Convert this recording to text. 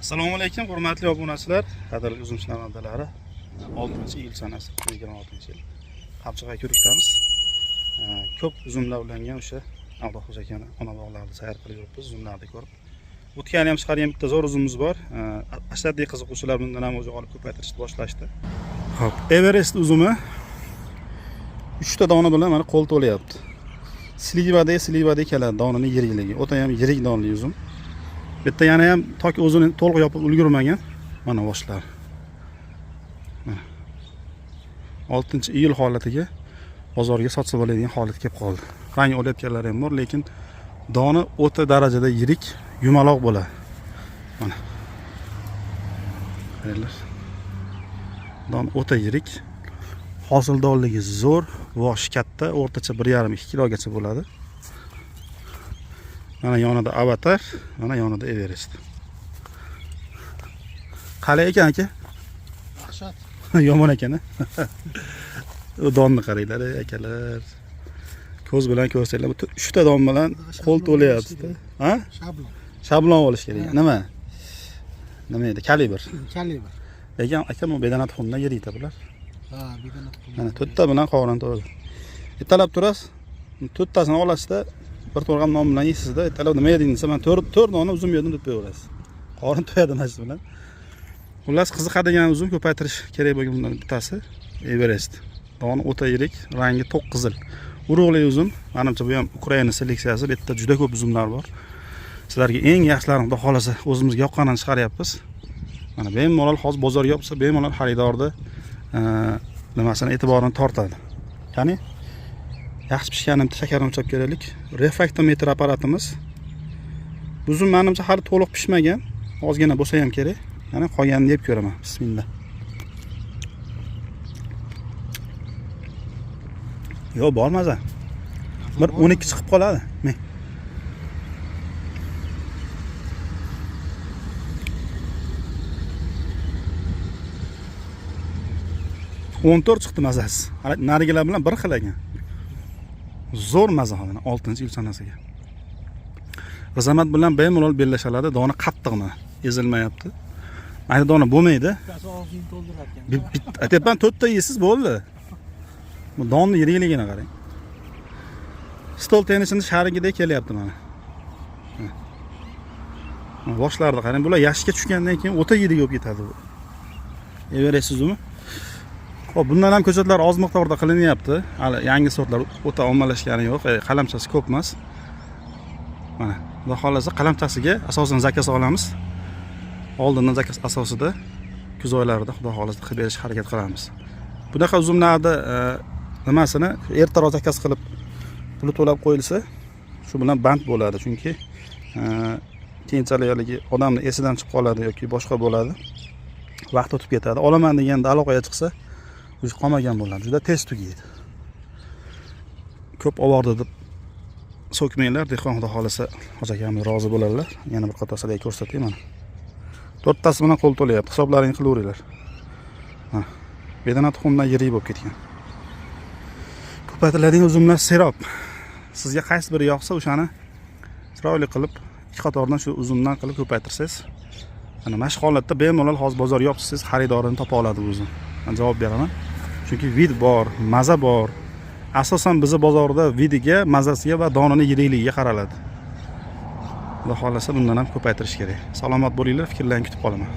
Assalomu alaykum, hurmatli obunachilar, qadrli uzumchilar odamlari. 6-iyul sanasi 2026-yil. Qamchiq ko'rikdamiz. Ko'p uzumlar ulangan o'sha Allohxo'ja akani ona bog'larida sayr qilib yuribmiz, uzumlarni ko'rib. O'tgan ham chiqargan bitta zo'r uzumimiz bor. Ashaddiy qiziquvchilar bundan ham o'zi olib ko'paytirishni boshlashdi. Xo'p, Everest uzumi 3 ta dona bilan mana qo'l to'layapti. Slivada keladi donaning yirikligi. O'ta ham yirik donli uzum. Bitta yana ham toki o'zini to'liq yopib ulgurmagan. Mana boshlar. 6-iyul holatiga bozorga sotsa bo'ladigan holatga kelib qoldi. Rang olayotganlar ham bor, lekin dona o'ta darajada yirik, yumaloq bo'ladi. Mana. Qaranglar. Don o'ta yirik. Hosildorligi zo'r, vosh katta, o'rtacha 1,5-2 kilogacha bo'ladi. Mana yonida Avatar, mana yonida Everest. Qalay ekan aka? Yaxshat. Yomon ekan-a? U donni qaranglar, akalar. Ko'z bilan ko'rsanglar, 3 ta don bilan qo'l to'layapti. Ha? Shablon. Shablon olish kerak. Nima? Nima edi? Kalibr. Kalibr. Lekin aka bu bedanat xumdan yeriydi bular. Ha, bedanat xum. Mana 4 ta bilan qovrin to'ldi. Ertalab turasiz, 4 tasini olasizda bir to'rg'am non bilan yeysizda, ertalab nima yeding desa, men 4 dona uzum yedim deb qo'yaverasiz. Qorin to'yadi mana shu bilan. Xullas qiziqadigan uzum ko'paytirish kerak bo'lgan bundan bittasi Everest. Doni o'ta yirik, rangi to'q qizil. Urug'li uzum. Menimcha bu ham Ukraina seleksiyasi, bu yerda juda ko'p uzumlar bor. Sizlarga eng yaxshilarini xudo xolasa o'zimizga yoqqanini chiqaryapmiz. Mana bemalol hozir bozorga yopsa, bemalol xaridorni nimasini e'tiborini tortadi. Qani? Yaxshi pishganimda shakarini o'lchab kelaylik. Refraktometr apparatimiz. Bu uzum menimcha hali to'liq pishmagan. Ozgina bo'lsa ham kerak. Mana qolganini yeb ko'raman. Bismillah. Yo, bormaza. Bir 12 chiqib qoladi. Men. O'n 14 chiqdi mazasi. Narigilar bilan bir xil ekan. Zo'r maza hozir 6-iyul sanasiga. Rizamat bilan bemalol bellashiladi. Dona qattiqmi? Ezilmayapti. Mayda dona bo'lmaydi. Og'zini to'ldirarkan. Aytayapman 4 ta yeysiz bo'ldi. Bu donni yirikligini qarang. Stol tennisini sharigidek kelyapti mana. Boshlarida qarang, bular yashga tushgandan keyin o'ta yirik bo'lib ketadi bu. Everest uzumi. Xo'p, bundan ham ko'chatlar oz miqdorda qilinyapti. Hali yangi sortlar o'ta ommalashgani yo'q, qalamchasi ko'p emas. Mana, xudo xolasa qalamchasiga asosan zakaz olamiz. Oldindan zakaz asosida kuz oylarida xudo xolasa qilib berishga harakat qilamiz. Bunaqa uzumlarda nimasini ertaroq zakaz qilib puli to'lab qo'yilsa, shu bilan band bo'ladi, chunki keyinchalik odamning esidan chiqib qoladi yoki boshqa bo'ladi. Vaqt o'tib ketadi. Olaman deganda aloqaga chiqsa, o'zi qolmagan bo'ladi. Juda tez tugaydi. Ko'p ovordi deb so'kmanglar, dehqon xudo xolasa hojakamiz rozi bo'ladilar. Yana bir qator sizlarga ko'rsatayman mana. 4 tasi bilan qo'l to'layapti. Hisoblaringni qilaveringlar. Ha. Bedanat xumdan yirik bo'lib ketgan. Ko'paytiriladigan uzumlar serob. Sizga qaysi biri yoqsa, o'shani chiroyli qilib ikki qatordan shu uzumdan qilib ko'paytirsangiz, mana shu holatda bemalol hozir bozor yopsangiz xaridorini topa oladi bu uzum. Men javob beraman. Chunki vid bor, maza bor. Asosan bizning bozorda vidiga, mazasiga va donining yirikligiga qaraladi. Xudo xolasa bundan ham ko'paytirish kerak. Salomat bo'linglar, fikrlaringizni kutib qolaman.